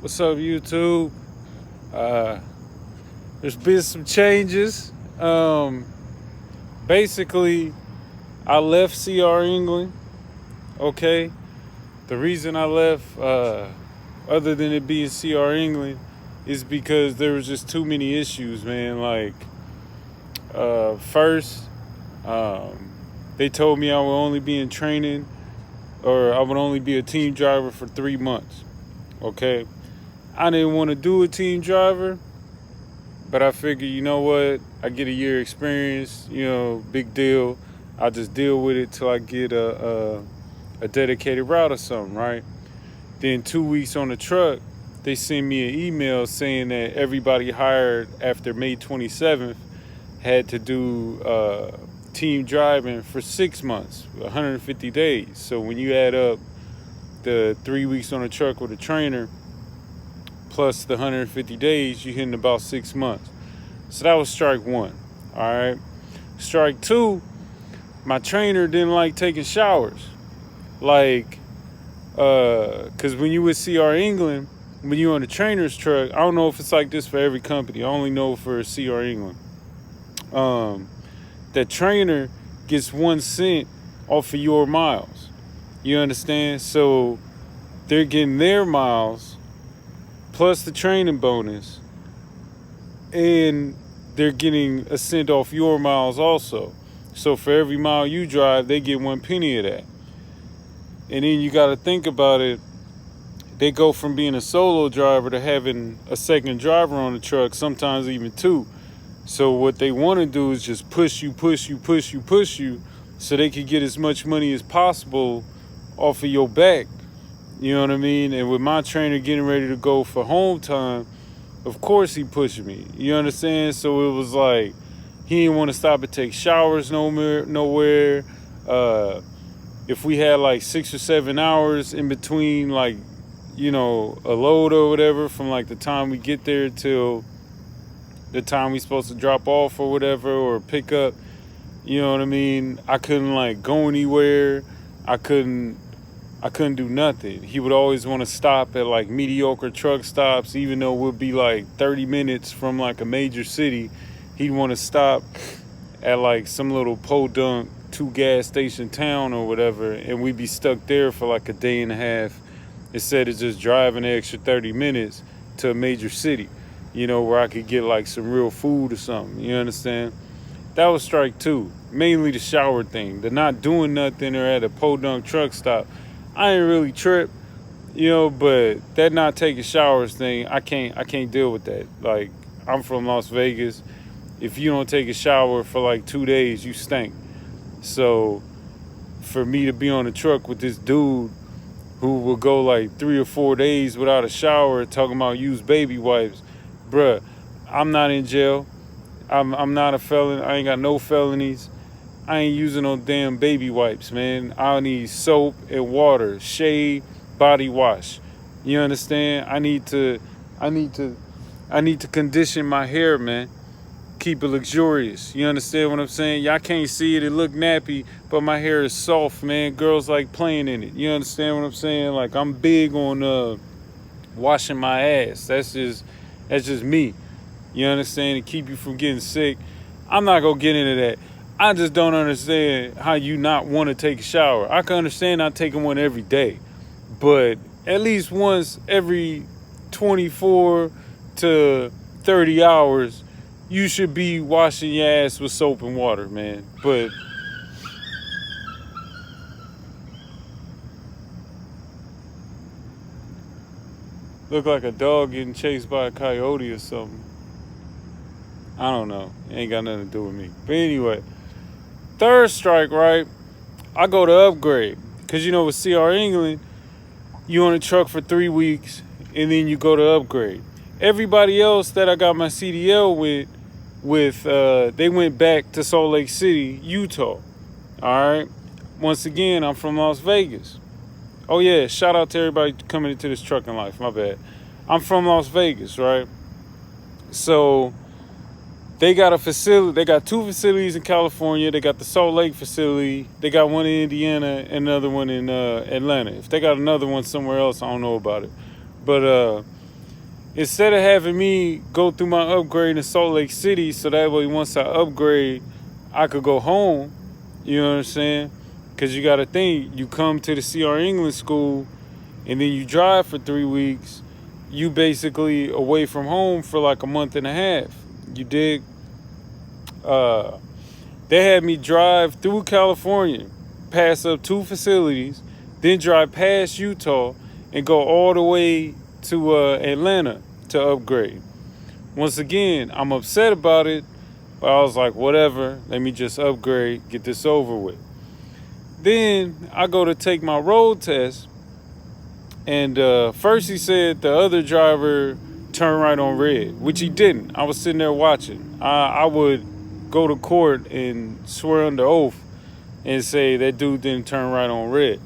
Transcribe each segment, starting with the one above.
What's up, YouTube? Uh, there's been some changes. Basically, I left CR England. Okay, the reason I left, other than it being CR England, is because there was just too many issues, man. Like, first, um, they told me I would only be in training, or I would only be a team driver for 3 months. Okay, I didn't want to do a team driver. But I figured, you know what? I get a year experience, big deal. I'll just deal with it till I get a dedicated route or something, right? Then 2 weeks on the truck, they send me an email saying that everybody hired after May 27th had to do team driving for 6 months, 150 days. So when you add up the 3 weeks on the truck with a trainer, plus the 150 days, you're hitting about 6 months. So that was strike one. All right. Strike two, my trainer didn't like taking showers. Like, because when you with CR England, when you're on the trainer's truck, I don't know if it's like this for every company. I only know for CR England. That trainer gets 1 cent off of your miles. You understand? So they're getting their miles plus the training bonus, and they're getting a cent off your miles also. So for every mile you drive, they get 1 penny of that. And then you got to think about it. They go from being a solo driver to having a second driver on the truck, sometimes even two. So what they want to do is just push you, so they can get as much money as possible off of your back. You know what I mean? And with my trainer getting ready to go for home time, of course he pushed me. You understand? So it was like he didn't want to stop and take showers nowhere. If we had like 6 or 7 hours in between, like, a load or whatever, from like the time we get there till the time we supposed to drop off or whatever, or pick up, you know what I mean? I couldn't like go anywhere. I couldn't do nothing. He would always want to stop at like mediocre truck stops, even though we'd be like 30 minutes from like a major city. He'd want to stop at like some little podunk 2 gas station town or whatever, and we'd be stuck there for like a day and a half instead of just driving the extra 30 minutes to a major city, where I could get like some real food or something. You understand? That was strike two. Mainly the shower thing. The not doing nothing or at a podunk truck stop. I ain't really trip, but that not taking showers thing, I can't deal with that. Like, I'm from Las Vegas. If you don't take a shower for like 2 days, you stink. So for me to be on the truck with this dude who will go like 3 or 4 days without a shower, talking about use baby wipes, bruh, I'm not in jail. I'm not a felon. I ain't got no felonies. I ain't using no damn baby wipes, man. I need soap and water, shave, body wash. You understand? I need to condition my hair, man. Keep it luxurious. You understand what I'm saying? Y'all can't see it. It look nappy, but my hair is soft, man. Girls like playing in it. You understand what I'm saying? Like, I'm big on washing my ass. That's just me. You understand? To keep you from getting sick. I'm not gonna get into that. I just don't understand how you not want to take a shower. I can understand not taking one every day, but at least once every 24 to 30 hours, you should be washing your ass with soap and water, man. But look like a dog getting chased by a coyote or something. I don't know. It ain't got nothing to do with me. But anyway, third strike, right? I go to upgrade. Because, with CR England, you on a truck for 3 weeks, and then you go to upgrade. Everybody else that I got my CDL with, they went back to Salt Lake City, Utah. All right? Once again, I'm from Las Vegas. Oh, yeah, shout out to everybody coming into this trucking life. My bad. I'm from Las Vegas, right? So they got a facility. They got 2 facilities in California. They got the Salt Lake facility. They got one in Indiana and another one in Atlanta. If they got another one somewhere else, I don't know about it. But instead of having me go through my upgrade in Salt Lake City, so that way once I upgrade, I could go home. You know what I'm saying? Because you got to think, you come to the CR English school, and then you drive for 3 weeks. You basically away from home for like a month and a half. You dig? They had me drive through California, pass up 2 facilities, then drive past Utah and go all the way to Atlanta to upgrade. Once again, I'm upset about it, but I was like, whatever, let me just upgrade, get this over with. Then I go to take my road test, and first he said the other driver turned right on red, which he didn't. I was sitting there watching. I would go to court and swear under oath and say that dude didn't turn right on red.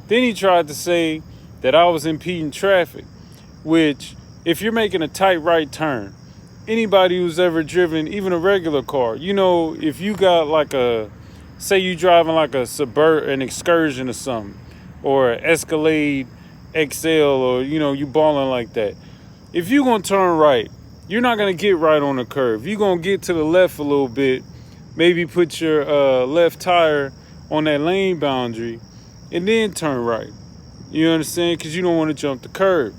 Then he tried to say that I was impeding traffic, which, if you're making a tight right turn, anybody who's ever driven even a regular car, you know, if you got like say you driving like an Excursion or something, or an Escalade XL, or, you know, you balling like that. If you gonna turn right, you're not gonna get right on the curve. You're gonna get to the left a little bit, maybe put your left tire on that lane boundary, and then turn right. You understand? Because you don't want to jump the curb.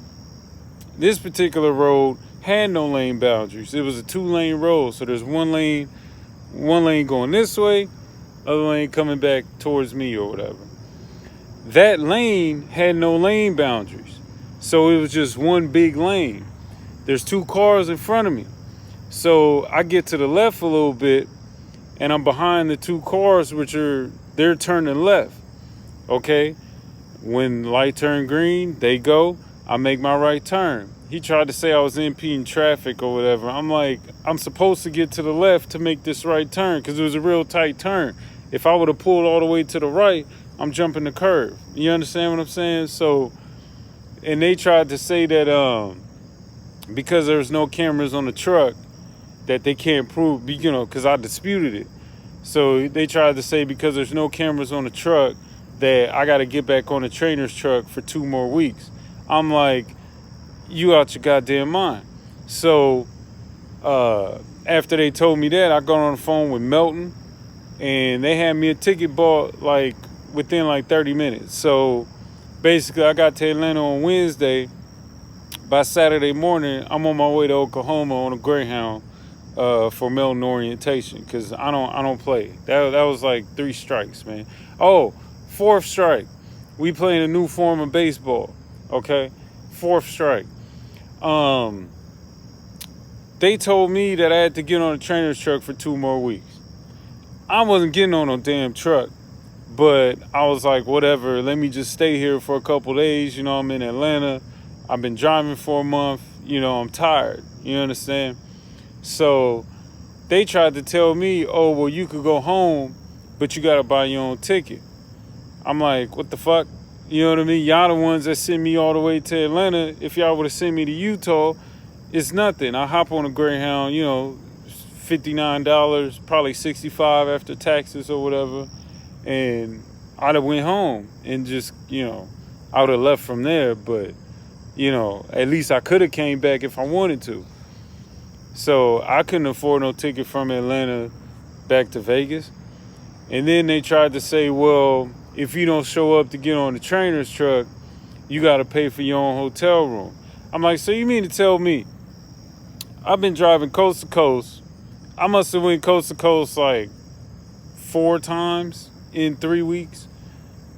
This particular road had no lane boundaries. It was a 2-lane road, so there's one lane going this way, other lane coming back towards me or whatever. That lane had no lane boundaries, so it was just one big lane. There's 2 cars in front of me, so I get to the left a little bit, and I'm behind the 2 cars, they're turning left. Okay, when light turn green, they go. I make my right turn. He tried to say I was impeding traffic or whatever. I'm like, I'm supposed to get to the left to make this right turn because it was a real tight turn. If I would have pulled all the way to the right, I'm jumping the curve. You understand what I'm saying? So, and they tried to say that because there's no cameras on the truck, that they can't prove, you know, because I disputed it. So they tried to say because there's no cameras on the truck, that I got to get back on the trainer's truck for 2 more weeks. I'm like, you out your goddamn mind. So after they told me that, I got on the phone with Melton, and they had me a ticket bought like within like 30 minutes. So basically, I got to Atlanta on Wednesday. By Saturday morning, I'm on my way to Oklahoma on a Greyhound for Melton orientation, because I don't play. That was like 3 strikes, man. Oh, 4th strike. We playing a new form of baseball. Okay, 4th strike. They told me that I had to get on a trainer's truck for 2 more weeks. I wasn't getting on no damn truck, but I was like, whatever, let me just stay here for a couple days. You know, I'm in Atlanta. I've been driving for a month. You know, I'm tired. You understand? So they tried to tell me, oh, well, you could go home, but you got to buy your own ticket. I'm like, what the fuck? You know what I mean? Y'all the ones that sent me all the way to Atlanta. If y'all would have sent me to Utah, it's nothing. I hop on a Greyhound, you know, $59, probably $65 after taxes or whatever, and I'd have went home and just, you know, I would have left from there. But, you know, at least I could have came back if I wanted to. So I couldn't afford no ticket from Atlanta back to Vegas. And then they tried to say, well, if you don't show up to get on the trainer's truck, you got to pay for your own hotel room. I'm like, so you mean to tell me I've been driving coast to coast? I must have went coast to coast like 4 times in 3 weeks.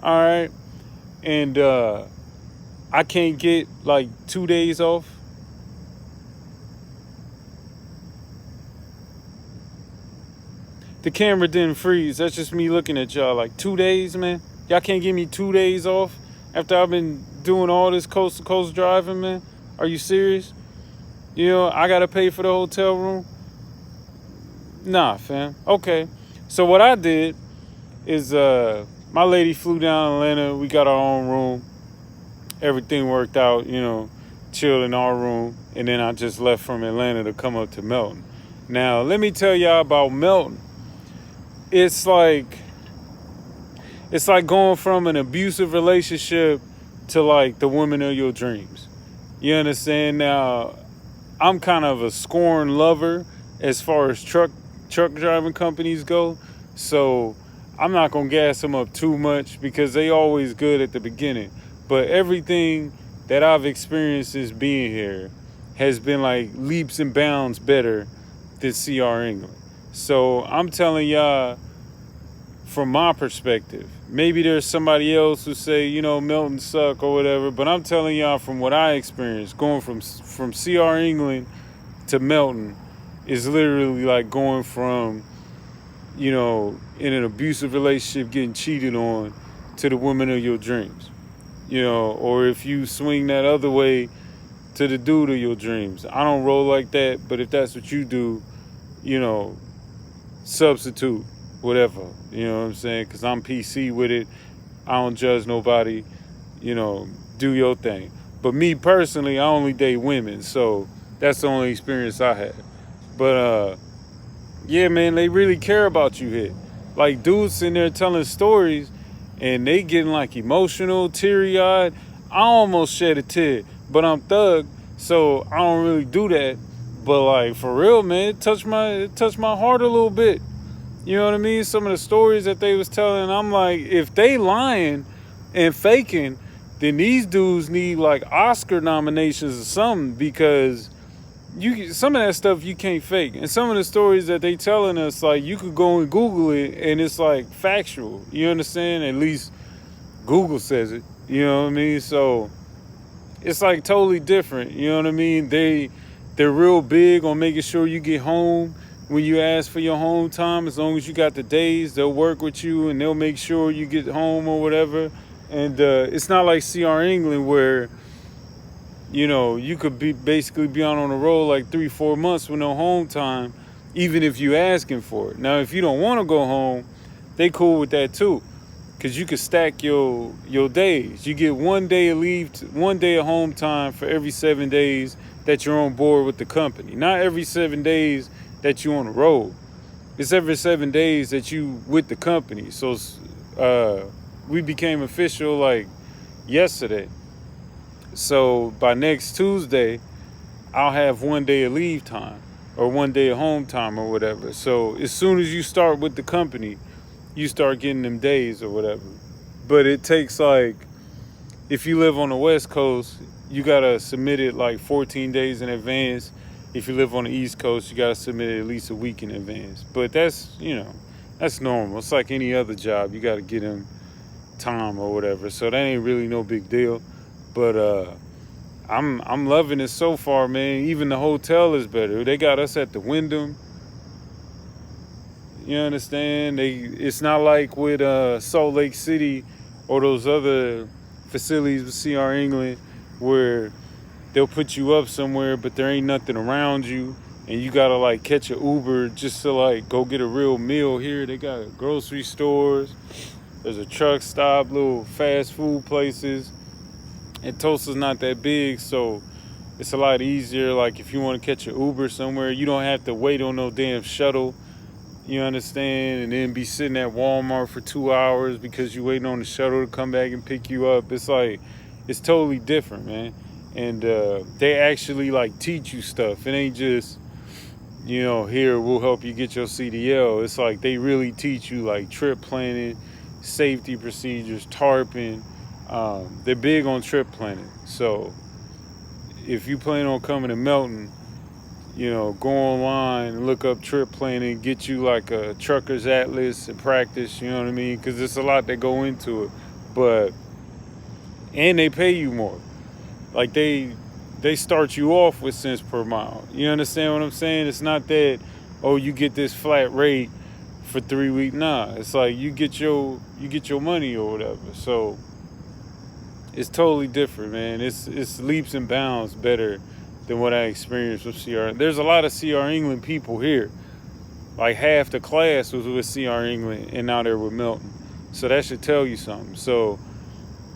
All right. And I can't get like 2 days off. The camera didn't freeze. That's just me looking at y'all. Like 2 days, man. Y'all can't give me 2 days off after I've been doing all this coast to coast driving, man. Are you serious? You know, I got to pay for the hotel room? Nah, fam. Okay. So what I did is my lady flew down to Atlanta. We got our own room. Everything worked out, you know, chilled in our room. And then I just left from Atlanta to come up to Melton. Now, let me tell y'all about Melton. It's like going from an abusive relationship to like the woman of your dreams. You understand? Now, I'm kind of a scorn lover as far as truck driving companies go. So I'm not gonna gas them up too much because they always good at the beginning. But everything that I've experienced since being here has been like leaps and bounds better than CR England. So I'm telling y'all from my perspective. Maybe there's somebody else who say, Melton suck or whatever, but I'm telling y'all from what I experienced, going from CR England to Melton is literally like going from, in an abusive relationship getting cheated on to the woman of your dreams. Or if you swing that other way to the dude of your dreams. I don't roll like that, but if that's what you do, substitute, whatever. You know what I'm saying? Because I'm PC with it. I don't judge nobody. Do your thing. But me personally, I only date women, so that's the only experience I had. But yeah, man, they really care about you here. Like dudes sitting there telling stories, and they getting like emotional, teary-eyed. I almost shed a tear, but I'm thug, so I don't really do that. But like for real, man, it touched my heart a little bit. You know what I mean? Some of the stories that they was telling, I'm like, if they lying and faking, then these dudes need like Oscar nominations or something, because some of that stuff you can't fake. And some of the stories that they telling us, like, you could go and Google it and it's like factual. You understand? At least Google says it. You know what I mean? So it's like totally different. You know what I mean? They're real big on making sure you get home when you ask for your home time. As long as you got the days, they'll work with you and they'll make sure you get home or whatever. And it's not like CR England where, you could basically be on the road like 3-4 months with no home time, even if you asking for it. Now, if you don't want to go home, they cool with that too, because you could stack your days. You get 1 day of leave, 1 day of home time for every 7 days that you're on board with the company. Not every 7 days that you on the road. It's every 7 days that you with the company. So we became official like yesterday. So by next Tuesday, I'll have 1 day of leave time or 1 day of home time or whatever. So as soon as you start with the company, you start getting them days or whatever. But it takes like, if you live on the West Coast, you got to submit it like 14 days in advance. If you live on the East Coast, you got to submit it at least a week in advance. But that's, that's normal. It's like any other job. You got to get them time or whatever. So that ain't really no big deal. But I'm loving it so far, man. Even the hotel is better. They got us at the Wyndham. You understand? It's not like with Salt Lake City or those other facilities with CR England where they'll put you up somewhere, but there ain't nothing around you, and you gotta like catch an Uber just to like go get a real meal. Here they got grocery stores, there's a truck stop, little fast food places, and Tulsa's not that big, so it's a lot easier. Like if you want to catch an Uber somewhere, you don't have to wait on no damn shuttle. You understand? And then be sitting at Walmart for 2 hours because you waiting on the shuttle to come back and pick you up. It's like, it's totally different, man. And they actually like teach you stuff. It ain't just, here, we'll help you get your CDL. It's like they really teach you like trip planning, safety procedures, tarping. They're big on trip planning. So if you plan on coming to Melton, go online and look up trip planning, get you like a trucker's atlas and practice, you know what I mean? Because there's a lot that go into it. And they pay you more. Like they start you off with cents per mile. You understand what I'm saying? It's not that, you get this flat rate for 3 weeks. Nah, it's like you get your money or whatever. So it's totally different, man. It's leaps and bounds better than what I experienced with CR. There's a lot of CR England people here. Like half the class was with CR England, and now they're with Melton. So that should tell you something. So,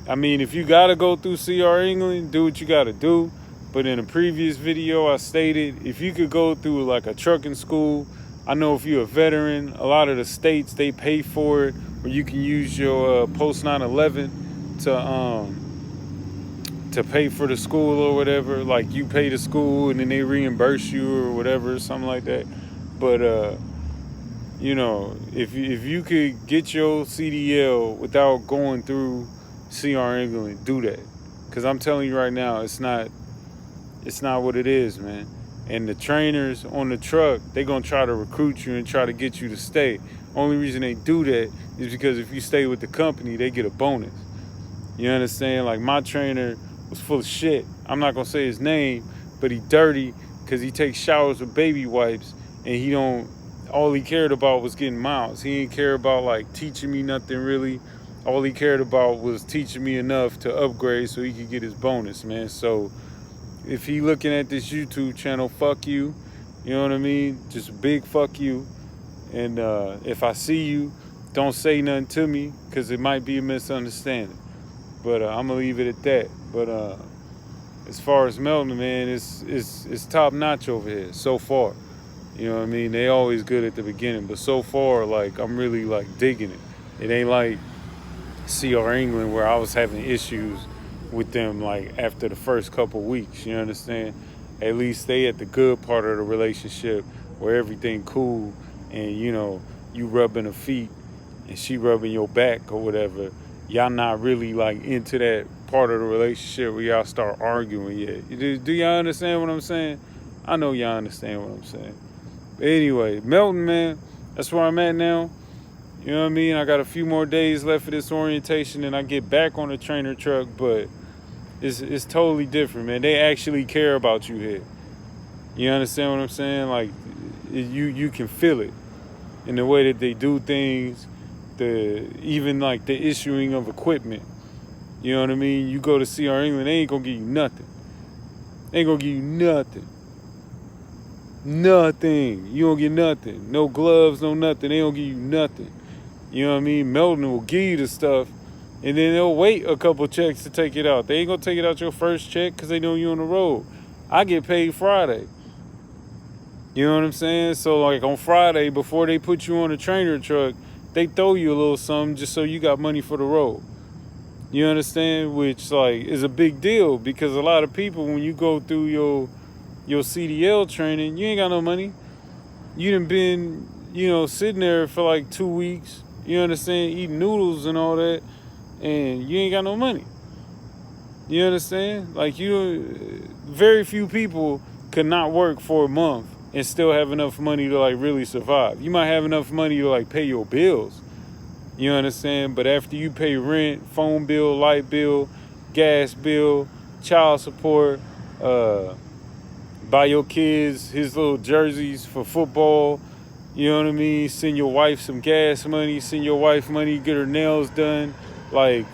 I mean, if you got to go through CR England, do what you got to do. But in a previous video, I stated, if you could go through like a trucking school, I know if you're a veteran, a lot of the states, they pay for it, or you can use your post 9/11 to to pay for the school or whatever. Like you pay the school and then they reimburse you or whatever, something like that. But you know, if you could get your CDL without going through CR England, do that. Cause I'm telling you right now, it's not what it is, man. And the trainers on the truck, they gonna try to recruit you and try to get you to stay. Only reason they do that is because if you stay with the company, they get a bonus. You understand? Like my trainer was full of shit. I'm not gonna say his name, but he dirty because he takes showers with baby wipes and all he cared about was getting miles. He didn't care about like teaching me nothing really. All he cared about was teaching me enough to upgrade so he could get his bonus, man. So if he looking at this YouTube channel, fuck you. You know what I mean? Just a big fuck you. And if I see you, don't say nothing to me because it might be a misunderstanding. But I'm gonna leave it at that. But as far as Melton, man, it's top notch over here so far. You know what I mean? They always good at the beginning, but so far, like I'm really like digging it. It ain't like CR England where I was having issues with them like after the first couple weeks. You understand? At least they at the good part of the relationship where everything cool and you know you rubbing her feet and she rubbing your back or whatever. Y'all not really like into that part of the relationship where y'all start arguing yet. Do y'all understand what I'm saying? I know y'all understand what I'm saying. But anyway, Melton, man, that's where I'm at now. You know what I mean? I got a few more days left for this orientation and I get back on the trainer truck, but it's totally different, man. They actually care about you here. You understand what I'm saying? Like, you can feel it in the way that they do things, even like the issuing of equipment. You know what I mean? You go to CR England, they ain't gonna give you nothing. They ain't gonna give you nothing. Nothing. You don't get nothing. No gloves, no nothing. They don't give you nothing. You know what I mean? Melton will give you the stuff, and then they'll wait a couple checks to take it out. They ain't gonna take it out your first check because they know you on the road. I get paid Friday. You know what I'm saying? So like on Friday, before they put you on a trainer truck, they throw you a little something just so you got money for the road. You understand? Which like is a big deal because a lot of people, when you go through your CDL training, you ain't got no money. You done been, sitting there for like 2 weeks, you understand, eating noodles and all that, and you ain't got no money. You understand? Like very few people could not work for a month and still have enough money to like really survive. You might have enough money to like pay your bills. You understand? But after you pay rent, phone bill, light bill, gas bill, child support, buy your kids his little jerseys for football, you know what I mean? Send your wife some gas money, send your wife money, get her nails done. Like,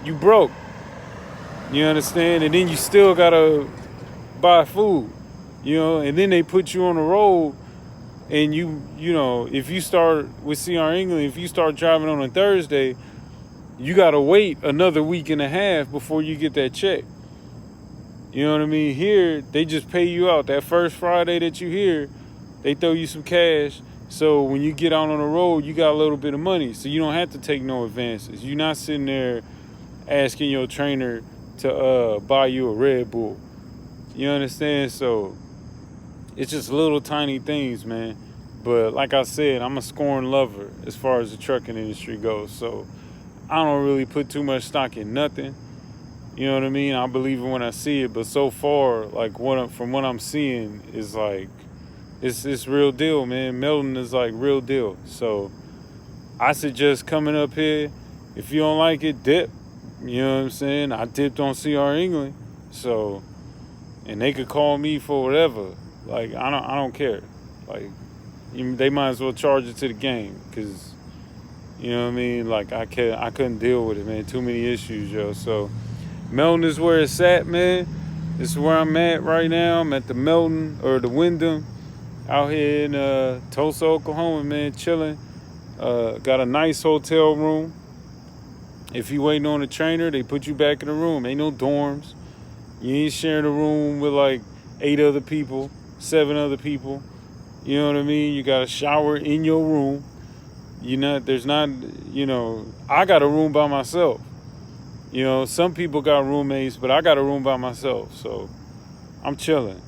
you broke. You understand? And then you still gotta buy food, and then they put you on the road and if you start with CR England, if you start driving on a Thursday, you gotta wait another week and a half before you get that check. You know what I mean? Here, they just pay you out. That first Friday that you here, they throw you some cash. So when you get out on the road, you got a little bit of money. So you don't have to take no advances. You're not sitting there asking your trainer to buy you a Red Bull. You understand? So it's just little tiny things, man. But like I said, I'm a scorn lover as far as the trucking industry goes. So I don't really put too much stock in nothing. You know what I mean? I believe it when I see it, but so far, like from what I'm seeing, is like it's real deal, man. Melton is like real deal. So I suggest coming up here. If you don't like it, dip. You know what I'm saying? I dipped on CR England, so and they could call me for whatever. Like I don't care. Like they might as well charge it to the game because you know what I mean. Like I couldn't deal with it, man. Too many issues, yo. So. Melton is where it's at, man. This is where I'm at right now. I'm at the Melton or the Wyndham out here in Tulsa, Oklahoma, man, chilling. Got a nice hotel room. If you waiting on a trainer, they put you back in the room. Ain't no dorms. You ain't sharing a room with like 8 other people, 7 other people. You know what I mean? You got a shower in your room. I got a room by myself. You know, some people got roommates, but I got a room by myself, so I'm chilling.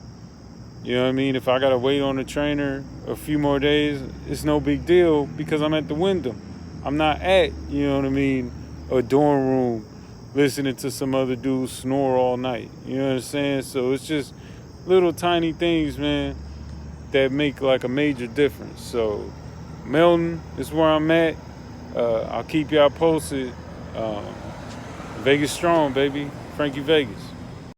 You know what I mean? If I gotta wait on the trainer a few more days, it's no big deal because I'm at the Wyndham. I'm not at, you know what I mean, a dorm room listening to some other dude snore all night. You know what I'm saying? So it's just little tiny things, man, that make like a major difference. So Melton is where I'm at. I'll keep y'all posted. Vegas strong, baby. Frankie Vegas.